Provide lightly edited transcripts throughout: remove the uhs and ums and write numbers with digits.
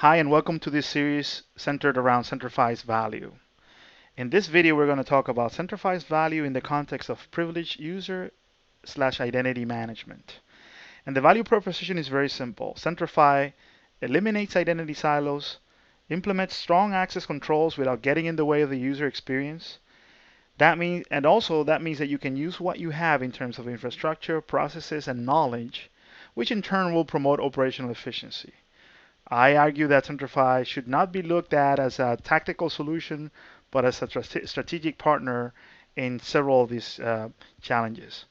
Hi, and welcome to this series centered around Centrify's value. In this video, we're going to talk about Centrify's value in the context of privileged user/identity management. And the value proposition is very simple. Centrify eliminates identity silos, implements strong access controls without getting in the way of the user experience. That means that you can use what you have in terms of infrastructure, processes, and knowledge, which in turn will promote operational efficiency. I argue that Centrify should not be looked at as a tactical solution, but as a strategic partner in several of these challenges.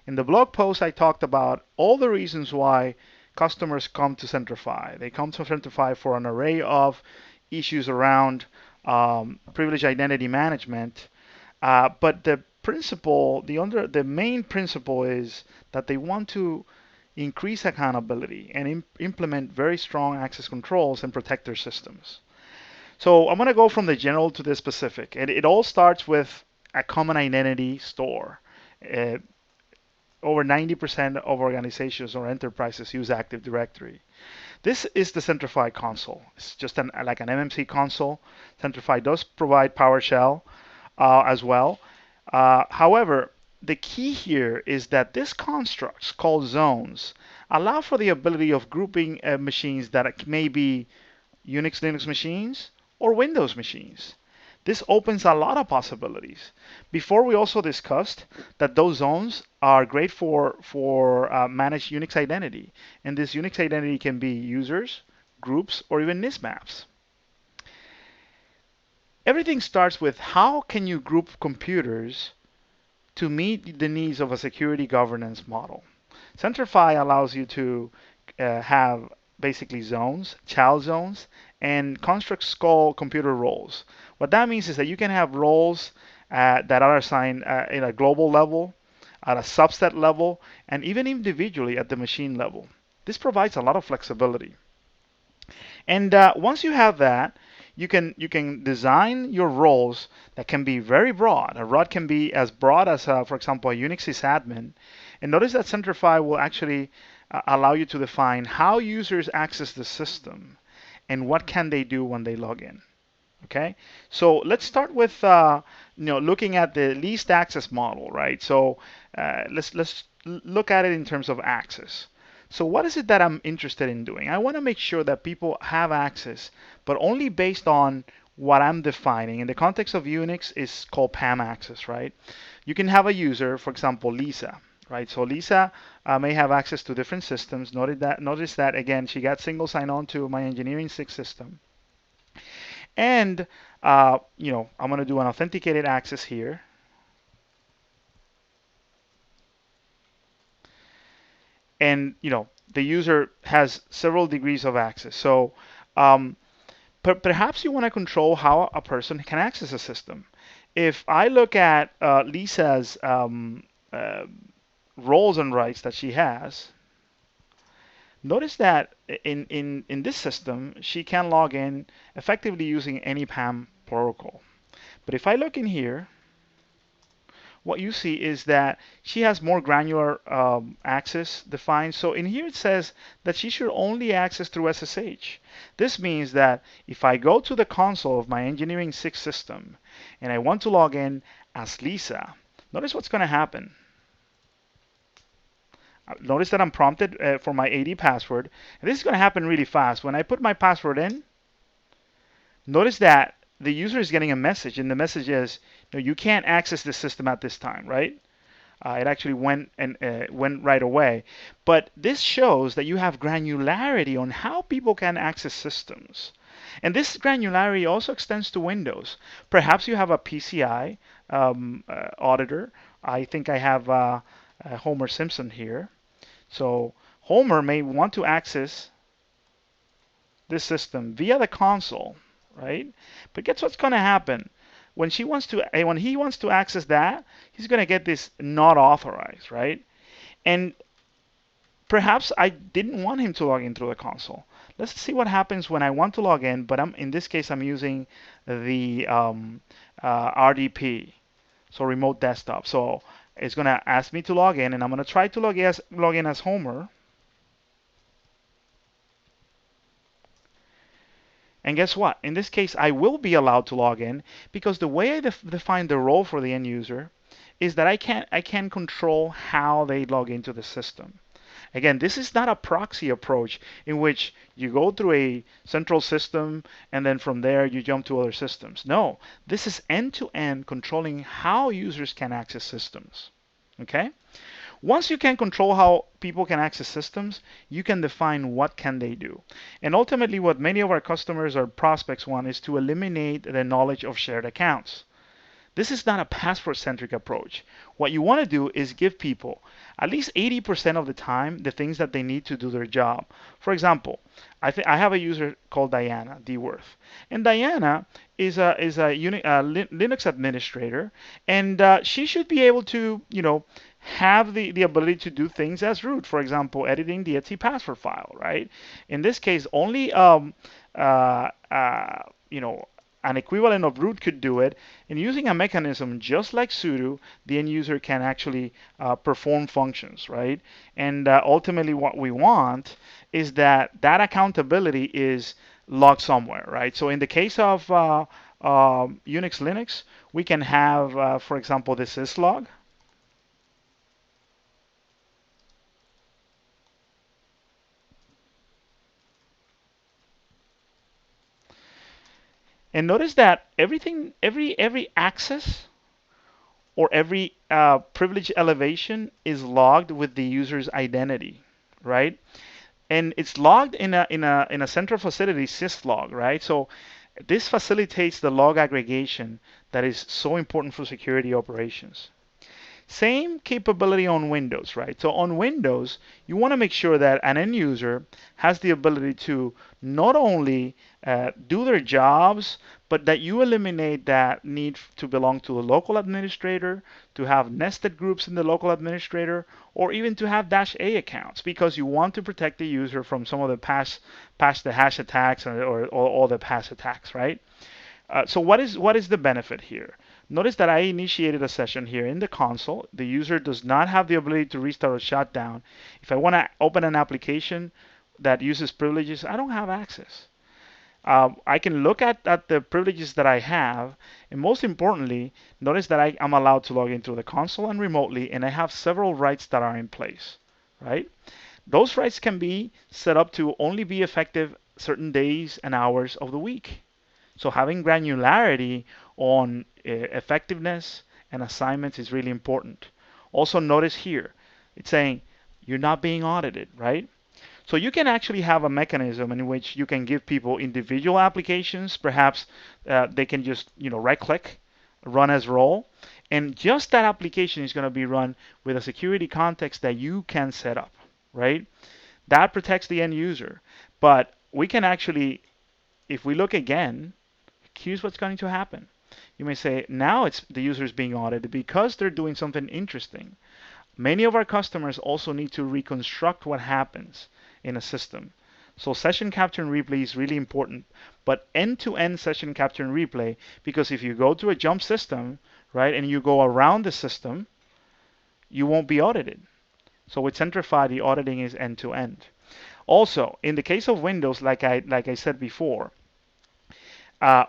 In the blog post, I talked about all the reasons why customers come to Centrify. They come to Centrify for an array of issues around privileged identity management, but the main principle is that they want to increase accountability and implement very strong access controls and protect their systems. So I'm going to go from the general to the specific. And it all starts with a common identity store. Uh, Over 90% of organizations or enterprises use Active Directory. This is the Centrify console. It's just like an MMC console. Centrify does provide PowerShell as well. However, the key here is that these constructs called zones allow for the ability of grouping machines that may be Unix Linux machines or Windows machines. This opens a lot of possibilities. Before, we also discussed that those zones are great for managed Unix identity. And this Unix identity can be users, groups, or even NISMAPs. Everything starts with how can you group computers to meet the needs of a security governance model. Centrify allows you to have basically zones, child zones, and constructs called computer roles. What that means is that you can have roles that are assigned in a global level, at a subset level, and even individually at the machine level. This provides a lot of flexibility. And once you have that, you can design your roles that can be very broad. A role can be as broad as, for example, a Unix sysadmin. And notice that Centrify will actually allow you to define how users access the system and what can they do when they log in. Okay, so let's start with looking at the least access model, right? So let's look at it in terms of access. So what is it that I'm interested in doing? I want to make sure that people have access, but only based on what I'm defining. In the context of Unix, is called PAM access, right? You can have a user, for example, Lisa, right? So Lisa may have access to different systems. Notice that again, she got single sign-on to my Engineering 6 system. And I'm going to do an authenticated access here. And the user has several degrees of access. So perhaps you want to control how a person can access a system. If I look at Lisa's roles and rights that she has, notice that in this system, she can log in effectively using any PAM protocol. But if I look in here, what you see is that she has more granular access defined. So in here it says that she should only access through SSH. This means that if I go to the console of my Engineering 6 system and I want to log in as Lisa, notice what's going to happen. Notice that I'm prompted for my AD password. And this is going to happen really fast. When I put my password in, notice that the user is getting a message, and the message is, you can't access this system at this time, right? It actually went right away. But this shows that you have granularity on how people can access systems. And this granularity also extends to Windows. Perhaps you have a PCI auditor. I think I have Homer Simpson here. So Homer may want to access this system via the console, right? But guess what's going to happen? When he wants to access that, he's going to get this not authorized, right? And perhaps I didn't want him to log in through the console. Let's see what happens when I want to log in, but in this case, I'm using the RDP, so remote desktop. So it's going to ask me to log in, and I'm going to try to log in as Homer. And guess what? In this case, I will be allowed to log in because the way I define the role for the end user is that I can control how they log into the system. Again, this is not a proxy approach in which you go through a central system and then from there you jump to other systems. No, this is end-to-end controlling how users can access systems. Okay? Once you can control how people can access systems, you can define what can they do. And ultimately, what many of our customers or prospects want is to eliminate the knowledge of shared accounts. This is not a password-centric approach. What you want to do is give people at least 80% of the time the things that they need to do their job. For example, I have a user called Diana Dworth, and Diana is a Linux administrator, and she should be able to have the ability to do things as root. For example, editing the etc password file, right? In this case, only uh, uh, you know an equivalent of root could do it, and using a mechanism just like sudo, the end user can actually perform functions, right? And ultimately what we want is that accountability is logged somewhere, right? So in the case of Unix Linux, we can have, for example, this syslog. And notice that every access or every privilege elevation is logged with the user's identity, right? And it's logged in a central facility syslog, right? So this facilitates the log aggregation that is so important for security operations. Same capability on Windows, right? So on Windows, you want to make sure that an end user has the ability to not only do their jobs, but that you eliminate that need to belong to a local administrator, to have nested groups in the local administrator, or even to have -A accounts, because you want to protect the user from some of the past the hash attacks or all the past attacks, right? So what is the benefit here? Notice that I initiated a session here in the console. The user does not have the ability to restart or shut down. If I want to open an application that uses privileges, I don't have access. I can look at the privileges that I have, and most importantly, notice that I am allowed to log in through the console and remotely, and I have several rights that are in place, right? Those rights can be set up to only be effective certain days and hours of the week. So having granularity on effectiveness and assignments is really important. Also notice here, it's saying you're not being audited, right? So you can actually have a mechanism in which you can give people individual applications. Perhaps they can just right click, run as role, and just that application is going to be run with a security context that you can set up, right? That protects the end user. But we can actually, if we look again, here's what's going to happen. You may say, now it's the user is being audited because they're doing something interesting. Many of our customers also need to reconstruct what happens in a system. So session capture and replay is really important, but end-to-end session capture and replay, because if you go to a jump system, right, and you go around the system, you won't be audited. So with Centrify, the auditing is end-to-end. Also, in the case of Windows, like I said before,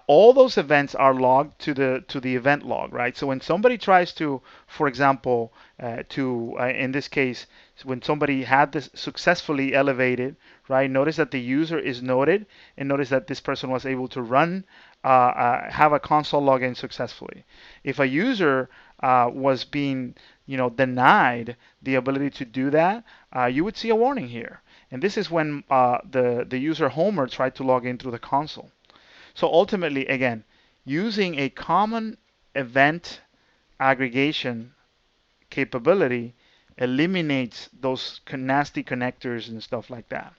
all those events are logged to the event log, right? So when somebody tries to, for example, in this case, when somebody had this successfully elevated, right? Notice that the user is noted, and notice that this person was able to run, have a console login successfully. If a user was being, denied the ability to do that, you would see a warning here. And this is when the user Homer tried to log in through the console. So ultimately, again, using a common event aggregation capability eliminates those nasty connectors and stuff like that.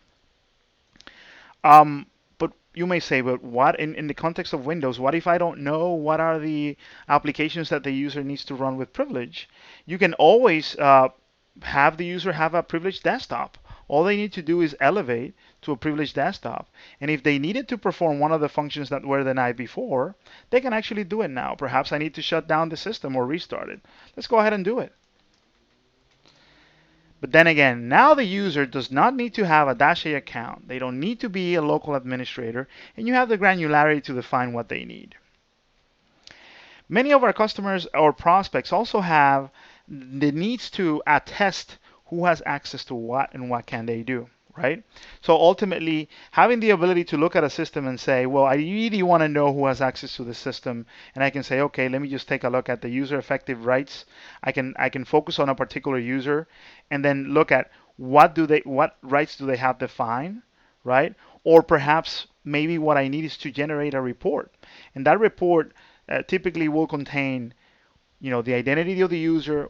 But you may say, but what in the context of Windows, what if I don't know what are the applications that the user needs to run with privilege? You can always have the user have a privileged desktop. All they need to do is elevate to a privileged desktop. And if they needed to perform one of the functions that were denied before, they can actually do it now. Perhaps I need to shut down the system or restart it. Let's go ahead and do it. But then again, now the user does not need to have a -A account. They don't need to be a local administrator, and you have the granularity to define what they need. Many of our customers or prospects also have the needs to attest who has access to what and what can they do, right? So ultimately, having the ability to look at a system and say, well, I really want to know who has access to the system, and I can say, okay, let me just take a look at the user effective rights. I can focus on a particular user, and then look at what rights do they have defined, right? Or perhaps maybe what I need is to generate a report, and that report typically will contain, the identity of the user,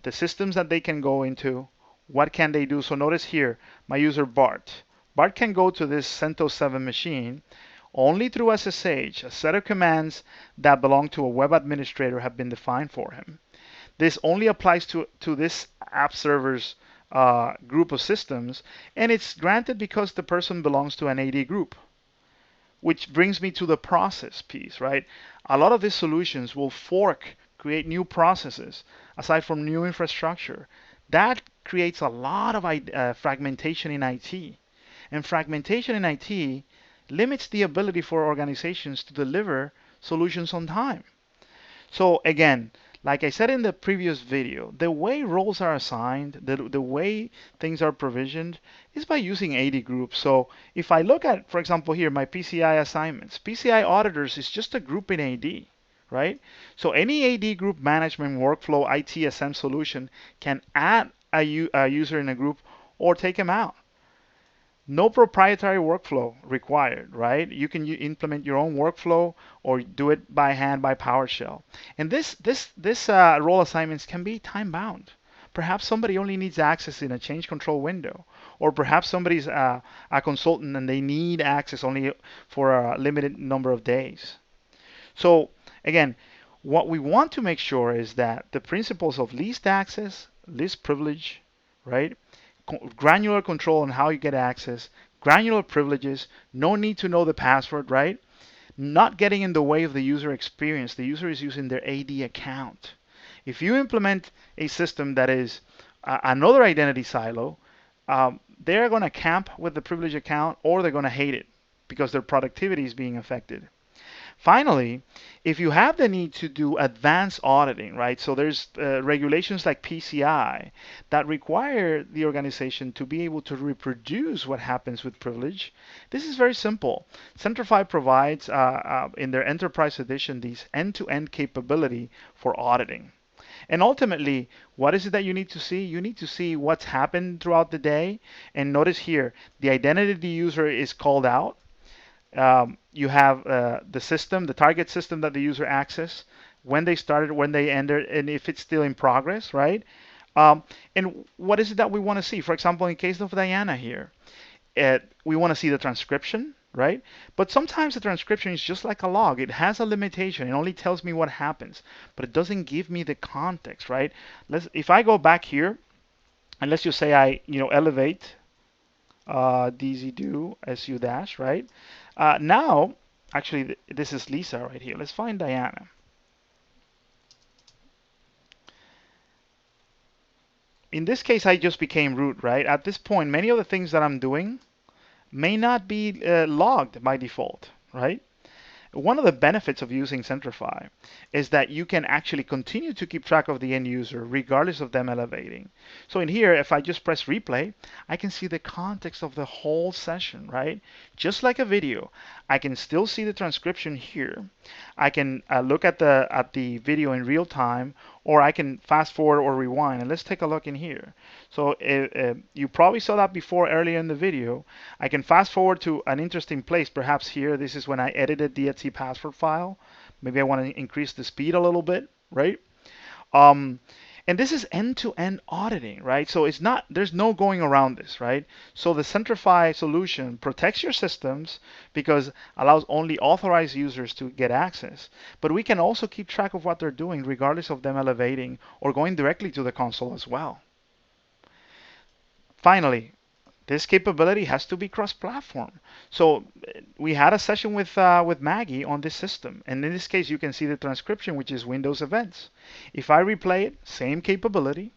the systems that they can go into, what can they do. So notice here, my user Bart. Bart can go to this CentOS 7 machine only through SSH. A set of commands that belong to a web administrator have been defined for him. This only applies to this app server's group of systems, and it's granted because the person belongs to an AD group. Which brings me to the process piece, right? A lot of these solutions will fork, create new processes, aside from new infrastructure. That creates a lot of fragmentation in IT. And fragmentation in IT limits the ability for organizations to deliver solutions on time. So again, like I said in the previous video, the way roles are assigned, the way things are provisioned is by using AD groups. So if I look at, for example, here, my PCI assignments, PCI auditors is just a group in AD, right? So any AD group management workflow ITSM solution can add a user in a group or take him out. No proprietary workflow required, right? You can implement your own workflow or do it by hand by PowerShell. And this role assignments can be time bound. Perhaps somebody only needs access in a change control window, or perhaps somebody's a consultant and they need access only for a limited number of days. So again, what we want to make sure is that the principles of least access, least privilege, right? Granular control on how you get access, granular privileges, no need to know the password, right? Not getting in the way of the user experience. The user is using their AD account. If you implement a system that is another identity silo, they're going to camp with the privilege account or they're going to hate it because their productivity is being affected. Finally, if you have the need to do advanced auditing, right? So there's regulations like PCI that require the organization to be able to reproduce what happens with privilege. This is very simple. Centrify provides in their Enterprise Edition these end-to-end capability for auditing. And ultimately, what is it that you need to see? You need to see what's happened throughout the day. And notice here, the identity of the user is called out. You have the system, the target system that the user accessed, when they started, when they entered, and if it's still in progress, right? And what is it that we want to see? For example, in case of Diana here, we want to see the transcription, right? But sometimes the transcription is just like a log. It has a limitation. It only tells me what happens, but it doesn't give me the context, right? If I go back here, and let's just say I, elevate DZ do SU dash, right? Now, actually, this is Lisa right here. Let's find Diana. In this case, I just became root, right? At this point, many of the things that I'm doing may not be logged by default, right? One of the benefits of using Centrify is that you can actually continue to keep track of the end user regardless of them elevating. So in here, if I just press replay, I can see the context of the whole session, right? Just like a video, I can still see the transcription here. I can look at the video in real time, or I can fast forward or rewind. And let's take a look in here. So you probably saw that before earlier in the video. I can fast forward to an interesting place. Perhaps here, this is when I edited the etc password file. Maybe I want to increase the speed a little bit, right? And this is end-to-end auditing, right? So there's no going around this, right? So the Centrify solution protects your systems because allows only authorized users to get access. But we can also keep track of what they're doing regardless of them elevating or going directly to the console as well. Finally, this capability has to be cross-platform. So we had a session with Maggie on this system. And in this case, you can see the transcription, which is Windows events. If I replay it, same capability,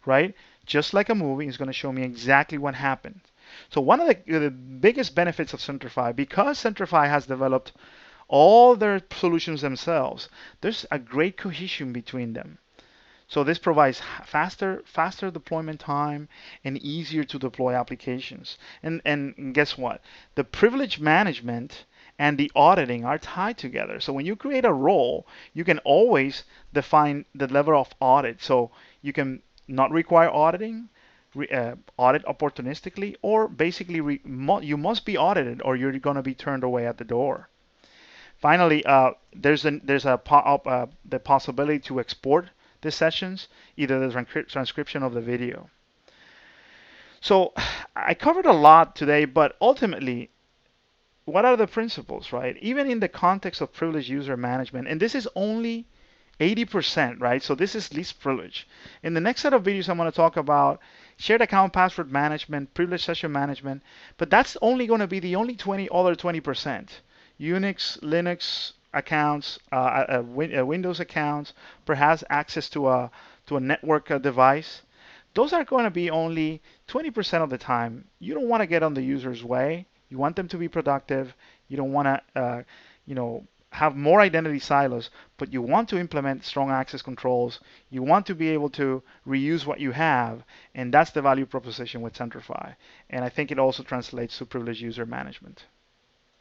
right? just like a movie. It's going to show me exactly what happened. So one of the biggest benefits of Centrify, because Centrify has developed all their solutions themselves, there's a great cohesion between them. So this provides faster deployment time and easier to deploy applications. And guess what? The privilege management and the auditing are tied together. So when you create a role, you can always define the level of audit. So you can not require auditing, audit opportunistically, or basically you must be audited or you're going to be turned away at the door. Finally, the possibility to export the sessions, either the transcription of the video. So I covered a lot today, but ultimately, what are the principles, right? Even in the context of privileged user management, and this is only 80%, right? So this is least privilege. In the next set of videos, I'm going to talk about shared account password management, privileged session management, but that's only going to be the only 20%. Unix, Linux accounts, Windows accounts, perhaps access to a network device. Those are going to be only 20% of the time. You don't want to get on the user's way. You want them to be productive. You don't want to, have more identity silos, but you want to implement strong access controls. You want to be able to reuse what you have, and that's the value proposition with Centrify. And I think it also translates to privileged user management.